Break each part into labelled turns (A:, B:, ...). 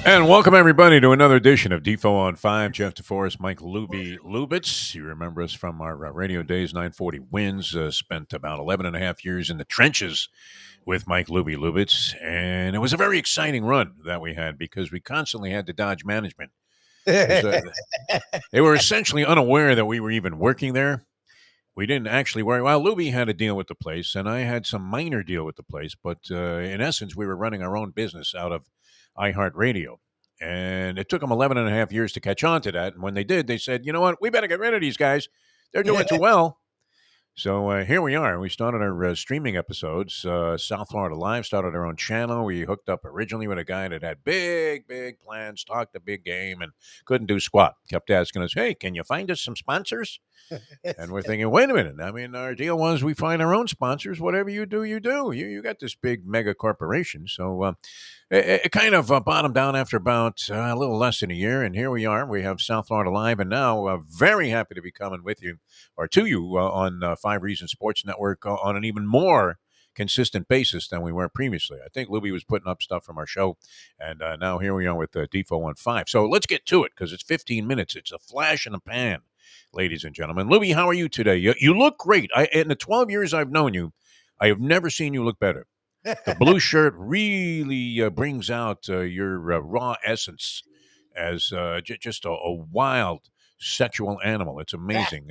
A: And welcome everybody to another edition of Defo on Five. Jeff DeForest, Mike Lubitz. You remember us from our radio days, 940 wins. Spent about 11 and a half years in the trenches with Mike Lubitz. And it was a very exciting run that we had because we constantly had to dodge management. Because they were essentially unaware that we were even working there. We didn't actually work. Well, Lubie had a deal with the place, and I had some minor deal with the place. But in essence, we were running our own business out of iHeartRadio. And it took them 11 and a half years to catch on to that. And when they did, they said, you know what? We better get rid of these guys. They're doing too well. So here we are. We started our streaming episodes. South Florida Live started our own channel. We hooked up originally with a guy that had big plans, talked a big game, and couldn't do squat. Kept asking us, hey, can you find us some sponsors? And we're thinking, wait a minute. I mean, our deal was we find our own sponsors. Whatever you do, you do. You got this big mega corporation. So it kind of bottomed out after about a little less than a year. And here we are. We have South Florida Live. And now very happy to be coming with you or to you on Five Reasons Sports Network on an even more consistent basis than we were previously. I think Lubie was putting up stuff from our show. And now here we are with Defo on 5. So let's get to it because it's 15 minutes. It's a flash in the pan. Ladies and gentlemen, Lubie, how are you today? You look great. In the 12 years I've known you, I have never seen you look better. The blue shirt really brings out your raw essence as just a wild sexual animal. It's amazing.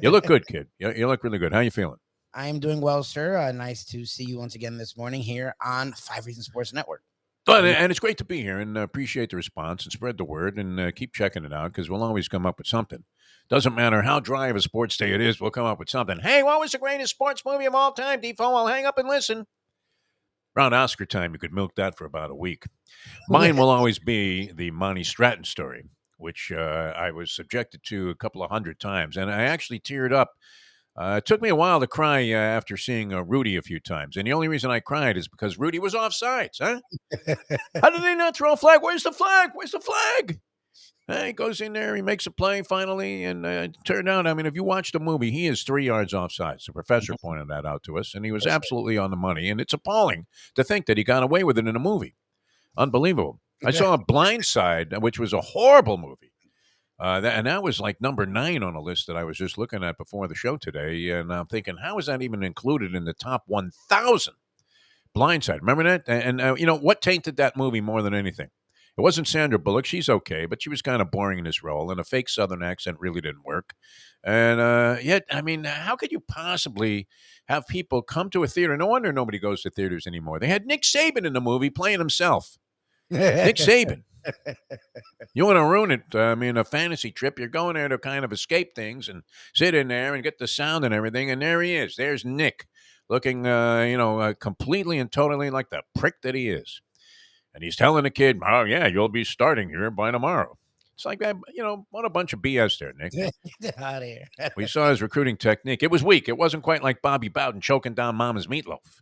A: You look good, kid. You look really good. How you feeling?
B: I am doing well, sir. Nice to see you once again this morning here on Five Reasons Sports Network.
A: And it's great to be here and appreciate the response and spread the word and keep checking it out because we'll always come up with something. Doesn't matter how dry of a sports day it is, we'll come up with something. Hey, what was the greatest sports movie of all time, Defo? I'll hang up and listen. Around Oscar time, you could milk that for about a week. Mine will always be the Monty Stratton story, which I was subjected to a couple of hundred times. And I actually teared up. It took me a while to cry after seeing Rudy a few times. And the only reason I cried is because Rudy was offsides. Huh? How did they not throw a flag? Where's the flag? Where's the flag? He goes in there, he makes a play finally, and turned out, I mean, if you watch the movie, he is 3 yards offside. The professor pointed that out to us, and he was absolutely on the money. And it's appalling to think that he got away with it in a movie. Unbelievable. I saw a Blind Side, which was a horrible movie. And that was like number 9 on a list that I was just looking at before the show today. And I'm thinking, how is that even included in the top 1,000? Blindside. Remember that? And what tainted that movie more than anything? It wasn't Sandra Bullock. She's okay, but she was kind of boring in this role, and a fake Southern accent really didn't work. And yet, I mean, how could you possibly have people come to a theater? No wonder nobody goes to theaters anymore. They had Nick Saban in the movie playing himself. Nick Saban. You want to ruin it? I mean, a fantasy trip. You're going there to kind of escape things and sit in there and get the sound and everything. And there he is. There's Nick, looking, completely and totally like the prick that he is. And he's telling the kid, "Oh yeah, you'll be starting here by tomorrow." It's like that, what a bunch of BS there, Nick.
B: Get out of here.
A: We saw his recruiting technique. It was weak. It wasn't quite like Bobby Bowden choking down Mama's meatloaf.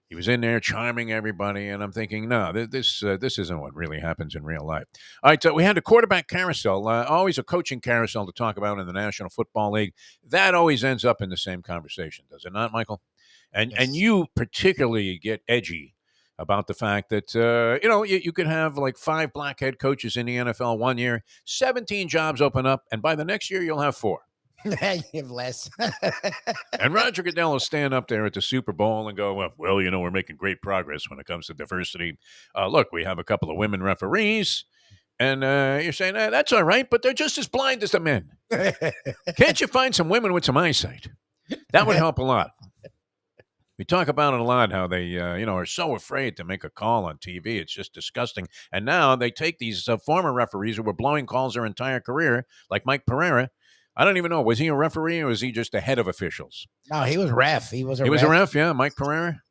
A: He was in there charming everybody, and I'm thinking, no, this isn't what really happens in real life. All right, so we had a quarterback carousel, always a coaching carousel to talk about in the National Football League. That always ends up in the same conversation, does it not, Michael? And
B: Yes.
A: and you particularly get edgy about the fact that you could have like 5 black head coaches in the NFL one year, 17 jobs open up, and by the next year you'll have 4.
B: You have less.
A: And Roger Goodell will stand up there at the Super Bowl and go, well, we're making great progress when it comes to diversity. Look, we have a couple of women referees. And you're saying, that's all right, but they're just as blind as the men. Can't you find some women with some eyesight? That would help a lot. We talk about it a lot, how they, are so afraid to make a call on TV. It's just disgusting. And now they take these former referees who were blowing calls their entire career, like Mike Pereira. I don't even know. Was he a referee or was he just a head of officials?
B: No, he was ref. He was a
A: ref, yeah, Mike Pereira.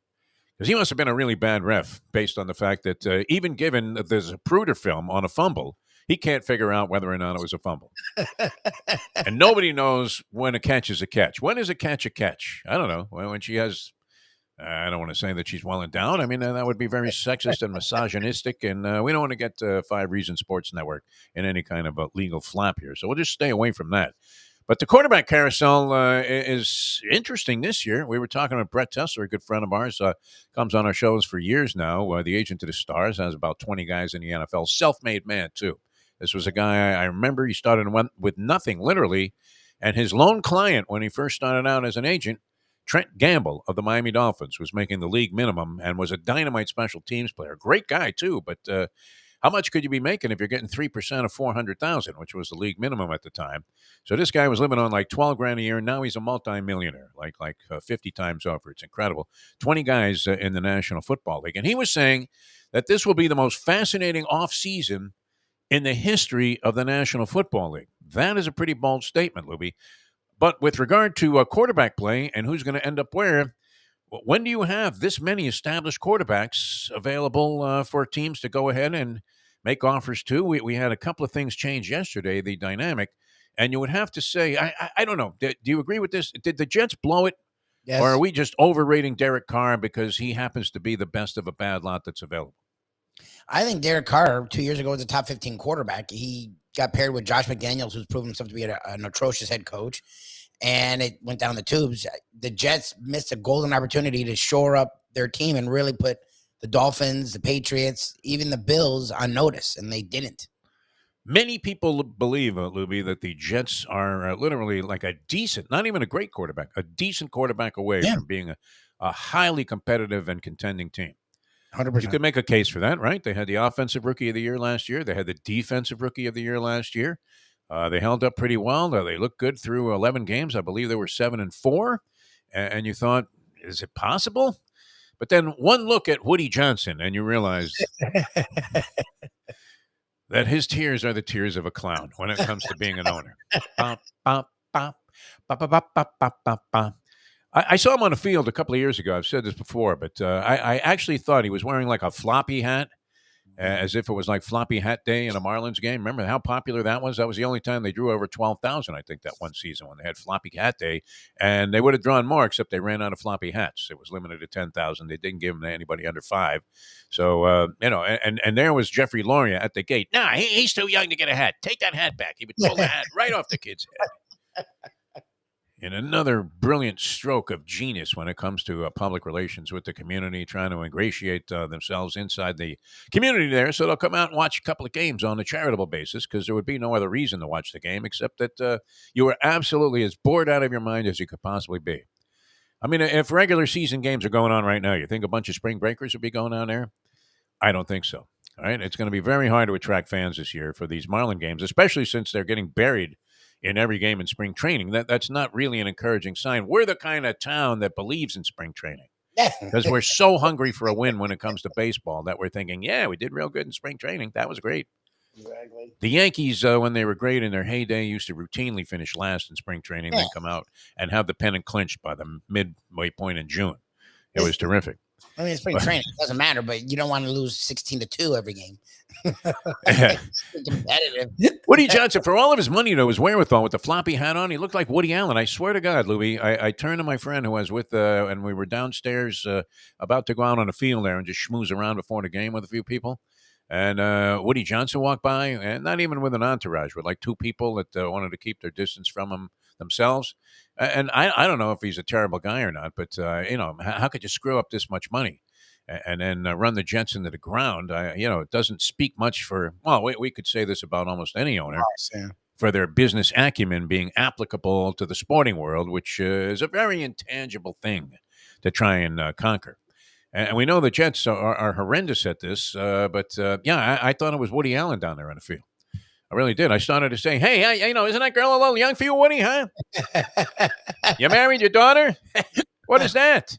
A: Because he must have been a really bad ref based on the fact that even given that there's a Zapruder film on a fumble, he can't figure out whether or not it was a fumble. And nobody knows when a catch is a catch. When is a catch a catch? I don't know. When she has... I don't want to say that she's well endowed. I mean, that would be very sexist and misogynistic, and we don't want to get Five Reasons Sports Network in any kind of a legal flap here. So we'll just stay away from that. But the quarterback carousel is interesting this year. We were talking with Brett Tessler, a good friend of ours, comes on our shows for years now. The agent to the stars, has about 20 guys in the NFL. Self-made man too. This was a guy I remember. He started with nothing, literally, and his lone client when he first started out as an agent, Trent Gamble of the Miami Dolphins, was making the league minimum and was a dynamite special teams player. Great guy too, but how much could you be making if you're getting 3% of 400,000, which was the league minimum at the time? So this guy was living on like 12 grand a year. And now he's a multimillionaire, like 50 times over. It's incredible. 20 guys in the National Football League, and he was saying that this will be the most fascinating off season in the history of the National Football League. That is a pretty bold statement, Lubie. But with regard to quarterback play and who's going to end up where, when do you have this many established quarterbacks available for teams to go ahead and make offers to? We had a couple of things change yesterday, the dynamic, and you would have to say, I don't know. Do you agree with this? Did the Jets blow it, or are
B: Yes.
A: we just overrating Derek Carr because he happens to be the best of a bad lot that's available?
B: I think Derek Carr 2 years ago was a top 15 quarterback. He got paired with Josh McDaniels, who's proven himself to be an atrocious head coach, and it went down the tubes. The Jets missed a golden opportunity to shore up their team and really put the Dolphins, the Patriots, even the Bills on notice, and they didn't.
A: Many people believe, Lubie, that the Jets are literally like a decent, not even a great quarterback, a decent quarterback away
B: Yeah.
A: from being a highly competitive and contending team. You
B: 100%.
A: could make a case for that, right? They had the offensive rookie of the year last year. They had the defensive rookie of the year last year. They held up pretty well. They looked good through 11 games. I believe they were 7-4. And you thought, is it possible? But then one look at Woody Johnson, and you realize that his tears are the tears of a clown when it comes to being an owner. Bop, bop, bop, bop, bop, bop, bop, bop, bop, bop. I saw him on the field a couple of years ago. I've said this before, but I actually thought he was wearing like a floppy hat, as if it was like floppy hat day in a Marlins game. Remember how popular that was? That was the only time they drew over 12,000, I think, that one season when they had floppy hat day. And they would have drawn more, except they ran out of floppy hats. It was limited to 10,000. They didn't give them to anybody under 5. So, and there was Jeffrey Loria at the gate. Nah, he's too young to get a hat. Take that hat back. He would pull the hat right off the kid's head. In another brilliant stroke of genius when it comes to public relations with the community, trying to ingratiate themselves inside the community there, so they'll come out and watch a couple of games on a charitable basis, because there would be no other reason to watch the game except that you were absolutely as bored out of your mind as you could possibly be. I mean, if regular season games are going on right now, you think a bunch of spring breakers would be going on there? I don't think so. All right. It's going to be very hard to attract fans this year for these Marlin games, especially since they're getting buried in every game in spring training. That's not really an encouraging sign. We're the kind of town that believes in spring training because we're so hungry for a win when it comes to baseball that we're thinking, yeah, we did real good in spring training. That was great.
B: Exactly.
A: The Yankees, when they were great in their heyday, used to routinely finish last in spring training, then come out and have the pennant clinched by the midway point in June. It was terrific.
B: I mean, it's spring training. It doesn't matter, but you don't want to lose 16-2 every game. Competitive.
A: Woody Johnson, for all of his money, his wherewithal with the floppy hat on, he looked like Woody Allen. I swear to God, Louie, I turned to my friend who was with, and we were downstairs about to go out on the field there and just schmooze around before the game with a few people. And Woody Johnson walked by, and not even with an entourage, with like 2 people that wanted to keep their distance from him themselves. And I don't know if he's a terrible guy or not, but, how could you screw up this much money? And then run the Jets into the ground? It doesn't speak much for, well, we could say this about almost any owner, for their business acumen being applicable to the sporting world, which is a very intangible thing to try and conquer. And we know the Jets are horrendous at this, but I thought it was Woody Allen down there on the field. I really did. I started to say, hey, isn't that girl a little young for you, Woody, huh? You married your daughter? What is that?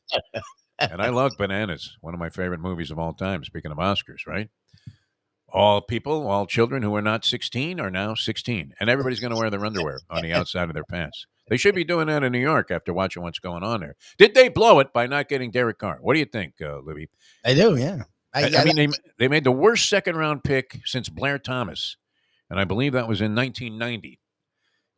A: And I love Bananas, one of my favorite movies of all time, speaking of Oscars, right? All people, all children who are not 16 are now 16. And everybody's going to wear their underwear on the outside of their pants. They should be doing that in New York after watching what's going on there. Did they blow it by not getting Derek Carr? What do you think, Libby?
B: I do, yeah.
A: I mean, they made the worst second-round pick since Blair Thomas. And I believe that was in 1990.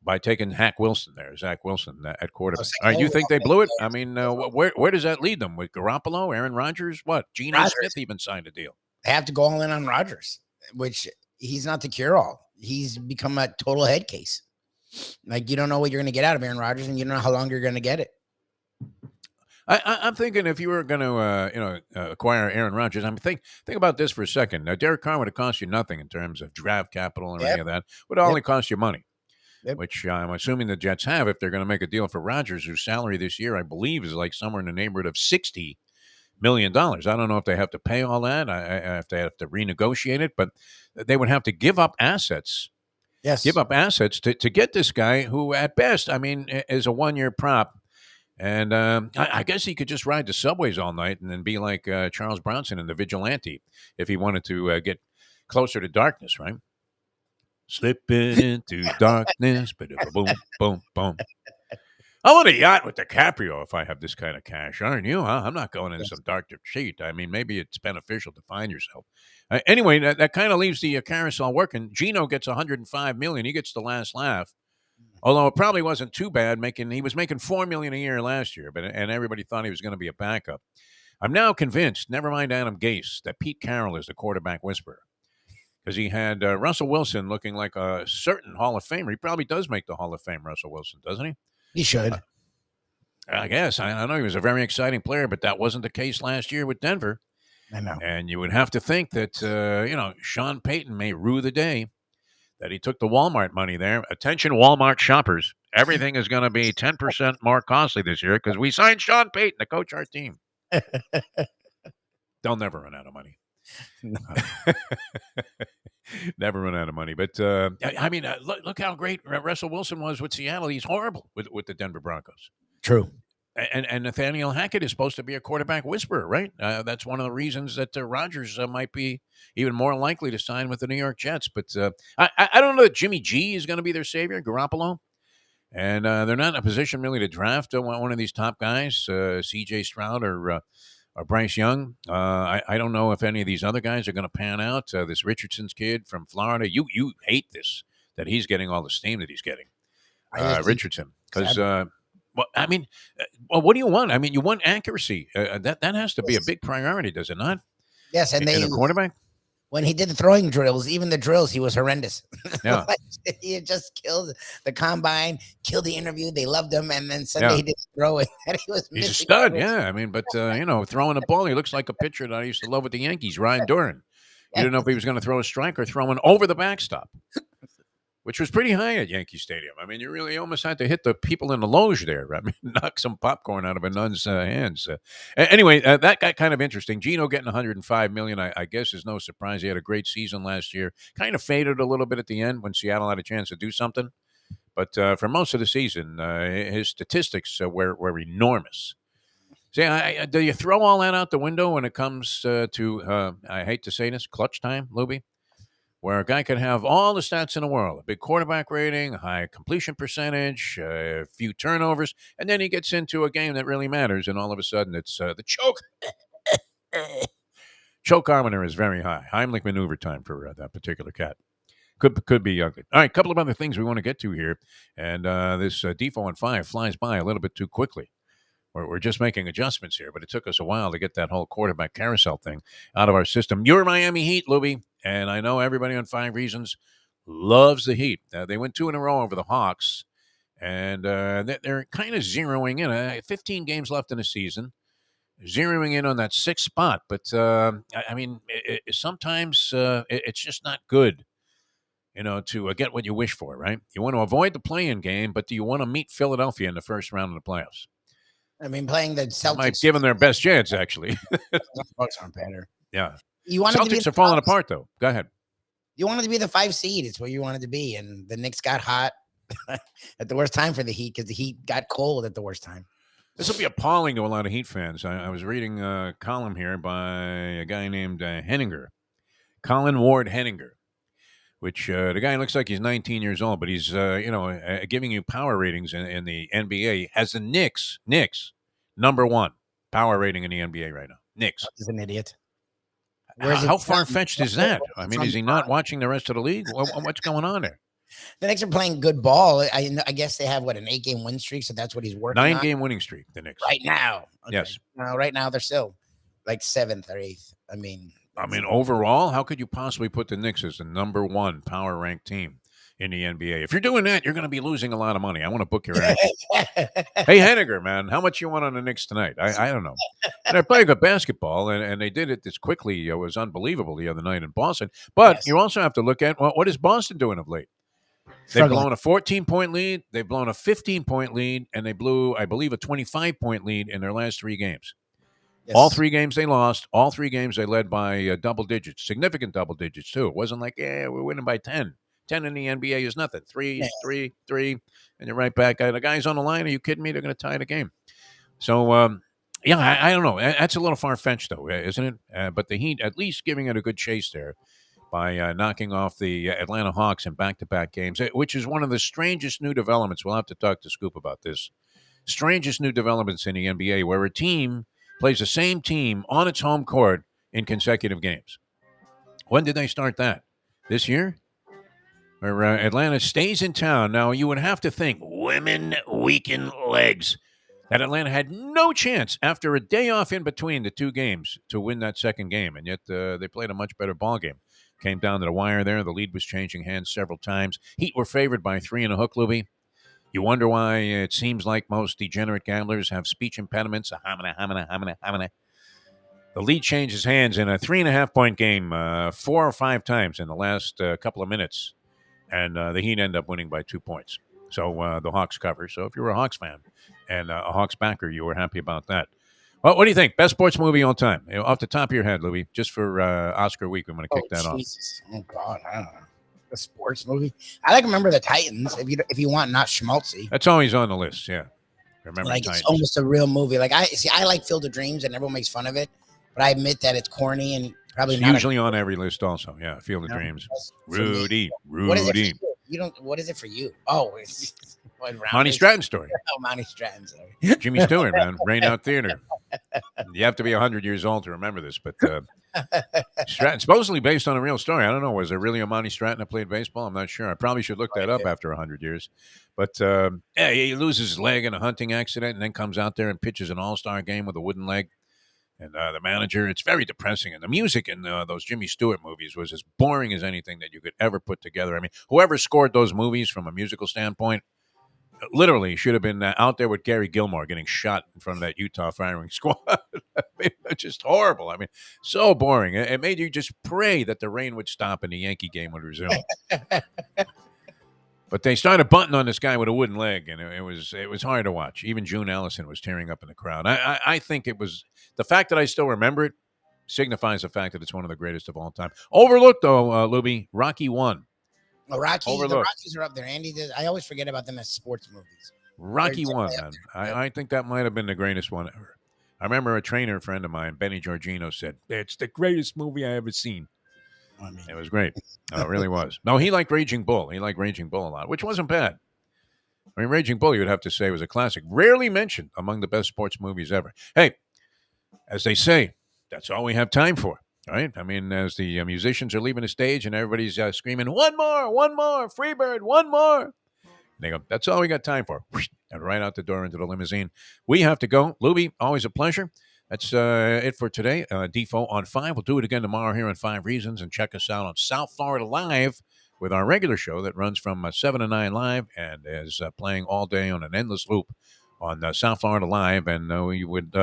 A: By taking Zach Wilson at quarterback. All right, you think they blew it? I mean, where does that lead them? With Garoppolo, Aaron Rodgers, what? Geno Smith even signed a deal.
B: They have to go all in on Rodgers, which he's not the cure-all. He's become a total head case. Like, you don't know what you're going to get out of Aaron Rodgers, and you don't know how long you're going to get it.
A: I'm thinking if you were going to, acquire Aaron Rodgers, think about this for a second. Now, Derek Carr would have cost you nothing in terms of draft capital or any
B: Yep.
A: of that. Would
B: Yep.
A: only cost you money,
B: Yep.
A: which I'm assuming the Jets have if they're going to make a deal for Rodgers, whose salary this year, I believe, is like somewhere in the neighborhood of $60 million. I don't know if they have to pay all that, if they have to renegotiate it, but they would have to give up assets. Give
B: Yes.
A: up assets to get this guy who, at best, is a 1 year prop. And I guess he could just ride the subways all night and then be like Charles Bronson in The Vigilante if he wanted to get closer to darkness, right? Slipping into darkness, boom, boom, boom. I want a yacht with DiCaprio if I have this kind of cash, aren't you? Huh? I'm not going into
B: Yes.
A: some dark cheat. Maybe it's beneficial to find yourself. Anyway, that kind of leaves the carousel working. Gino gets 105 million. He gets the last laugh. Although it probably wasn't too bad. He was making $4 million a year last year, and everybody thought he was going to be a backup. I'm now convinced. Never mind Adam Gase, that Pete Carroll is the quarterback whisperer because he had Russell Wilson looking like a certain Hall of Famer. He probably does make the Hall of Fame, Russell Wilson, doesn't he?
B: He should.
A: I guess. I know he was a very exciting player, but that wasn't the case last year with Denver.
B: I know.
A: And you would have to think that Sean Payton may rue the day that he took the Walmart money there. Attention, Walmart shoppers. Everything is going to be 10% more costly this year because we signed Sean Payton to coach our team. They'll never run out of money.
B: No.
A: Never run out of money. But, look how great Russell Wilson was with Seattle. He's horrible with the Denver Broncos.
B: True.
A: And Nathaniel Hackett is supposed to be a quarterback whisperer, right? That's one of the reasons that Rodgers might be even more likely to sign with the New York Jets. But I don't know that Jimmy G is going to be their savior, Garoppolo. And they're not in a position really to draft one of these top guys, C.J. Stroud or Bryce Young. I don't know if any of these other guys are going to pan out. This Richardson's kid from Florida, you hate this, that he's getting all the steam that he's getting, Richardson. Because, what do you want? You want accuracy. That has to be a big priority, does it not?
B: Yes, and
A: in a quarterback?
B: When he did the throwing drills, even the drills, he was horrendous.
A: Yeah.
B: He had just killed the combine, killed the interview. They loved him, and then Sunday he didn't throw it. And
A: He's a stud, yeah. But throwing a ball, he looks like a pitcher that I used to love with the Yankees, Ryan Duran. You didn't know if he was going to throw a strike or throw one over the backstop, which was pretty high at Yankee Stadium. You really almost had to hit the people in the loge there. Knock some popcorn out of a nun's hands. Anyway, that got kind of interesting. Gino getting 105 million, I guess, is no surprise. He had a great season last year. Kind of faded a little bit at the end when Seattle had a chance to do something. But for most of the season, his statistics were enormous. See, do you throw all that out the window when it comes to, I hate to say this, clutch time, Lubie? Where a guy could have all the stats in the world, a big quarterback rating, a high completion percentage, a few turnovers, and then he gets into a game that really matters, and all of a sudden it's the choke. Chokeometer is very high. Heimlich maneuver time for that particular cat. Could be ugly. All right, a couple of other things we want to get to here, and this Defo on 5 flies by a little bit too quickly. We're just making adjustments here, but it took us a while to get that whole quarterback carousel thing out of our system. You're Miami Heat, Lubie, and I know everybody on 5 Reasons loves the Heat. They went 2 in a row over the Hawks, and they're kind of zeroing in. 15 games left in the season, zeroing in on that 6th spot. But, sometimes it's just not good, to get what you wish for, right? You want to avoid the play-in game, but do you want to meet Philadelphia in the first round of the playoffs?
B: Playing the Celtics.
A: Might give them their best chance, actually.
B: Bucks aren't better.
A: Yeah.
B: You wanted
A: Celtics are falling apart, though. Go ahead.
B: You wanted to be the 5 seed. It's where you wanted to be. And the Knicks got hot at the worst time for the Heat because the Heat got cold at the worst time.
A: This will be appalling to a lot of Heat fans. I was reading a column here by a guy named Henninger, Colin Ward Henninger, which the guy looks like he's 19 years old, but he's, giving you power ratings in the NBA. Has the Knicks, number 1 power rating in the NBA right now. Knicks.
B: He's an idiot.
A: How far-fetched is that? Is he not watching the rest of the league? What's going on there?
B: The Knicks are playing good ball. I guess they have, an 8-game win streak, so that's what he's working on.
A: 9-game winning streak, the Knicks.
B: Right now. Okay.
A: Yes.
B: Right now, they're still like 7th or 8th.
A: Overall, how could you possibly put the Knicks as the number 1 power ranked team in the NBA. If you're doing that, you're going to be losing a lot of money. I want to book your action. Hey, Henniger, man, how much you want on the Knicks tonight? I don't know. And they're playing good basketball, and they did it this quickly. It was unbelievable the other night in Boston. But
B: Yes.
A: you also have to look at what is Boston doing of late? They've
B: Struggling.
A: blown a 14-point lead, they've blown a 15-point lead, and they blew, I believe, a 25-point lead in their last 3 games. All
B: Yes.
A: 3 games they lost. All 3 games they led by double digits, significant double digits, too. It wasn't like, yeah, we're winning by 10. 10 in the NBA is nothing.
B: Yeah.
A: 3, 3, and you're right back. The guy's on the line. Are you kidding me? They're going to tie the game. So, yeah, I don't know. That's a little far-fetched, though, isn't it? But the Heat at least giving it a good chase there by knocking off the Atlanta Hawks in back-to-back games, which is one of the strangest new developments. We'll have to talk to Scoop about this. Strangest new developments in the NBA, where a team plays the same team on its home court in consecutive games. When did they start that? This year? Where Atlanta stays in town. Now, you would have to think, women weaken legs, that Atlanta had no chance after a day off in between the 2 games to win that second game, and yet they played a much better ball game. Came down to the wire there. The lead was changing hands several times. Heat were favored by 3 and a hook, Lubie. You wonder why it seems like most degenerate gamblers have speech impediments. The lead changes hands in a 3.5-point game 4 or 5 times in the last couple of minutes, and the Heat end up winning by 2 points. So the Hawks cover. So if you're a Hawks fan and a Hawks backer, you were happy about that. Well, what do you think? Best sports movie all time? Off the top of your head, Louie, just for Oscar week, I'm going to kick that off.
B: Jesus. Oh God, I don't know. A sports movie. I like Remember the Titans. If you want not schmaltzy.
A: That's always on the list. Yeah, Remember
B: Like
A: Titans.
B: it's almost a real movie. Like I like Field of Dreams, and everyone makes fun of it, but I admit that it's corny and probably
A: It's
B: not
A: usually on every list. Also, yeah, Field of Dreams. Rudy.
B: What is it for you? You don't. What is it for you? Oh, it's
A: Monty Stratton story.
B: Oh, Monty Stratton. Sorry.
A: Jimmy Stewart, man, Rain Out Theater. You have to be 100 years old to remember this, but Stratton, supposedly based on a real story. I don't know. Was there really a Monty Stratton that played baseball? I'm not sure. I probably should look that up after 100 years. But yeah, he loses his leg in a hunting accident and then comes out there and pitches an all-star game with a wooden leg. And the manager, it's very depressing. And the music in those Jimmy Stewart movies was as boring as anything that you could ever put together. I mean, whoever scored those movies from a musical standpoint literally should have been out there with Gary Gilmore getting shot in front of that Utah firing squad. I mean, it's just horrible. I mean, so boring. It made you just pray that the rain would stop and the Yankee game would resume. But they started bunting on this guy with a wooden leg, and it was hard to watch. Even June Allison was tearing up in the crowd. I think it was the fact that I still remember it signifies the fact that it's one of the greatest of all time. Overlooked, though, Lubie, Rocky 1.
B: The Rockies are up there. Andy, I always forget about them as sports movies.
A: Rocky 1, man. I think that might have been the greatest one ever. I remember a trainer friend of mine, Benny Giorgino, said, it's the greatest movie I ever seen. I mean, it was great. No, it really was. No, he liked Raging Bull. He liked Raging Bull a lot, which wasn't bad. I mean, Raging Bull, you would have to say, was a classic. Rarely mentioned among the best sports movies ever. Hey, as they say, that's all we have time for. Right? I mean, as the musicians are leaving the stage and everybody's screaming, one more, Freebird, one more. And they go, that's all we got time for. And right out the door into the limousine. We have to go. Lubie, always a pleasure. That's it for today. Defo on 5. We'll do it again tomorrow here on 5 Reasons. And check us out on South Florida Live with our regular show that runs from 7 to 9 live and is playing all day on an endless loop on South Florida Live. And we would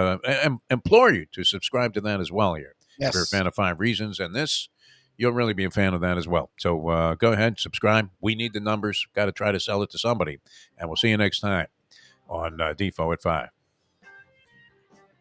A: implore you to subscribe to that as well here.
B: Yes.
A: If you're a fan of 5 Reasons and this, you'll really be a fan of that as well. So go ahead, subscribe. We need the numbers. Got to try to sell it to somebody. And we'll see you next time on Defo at 5.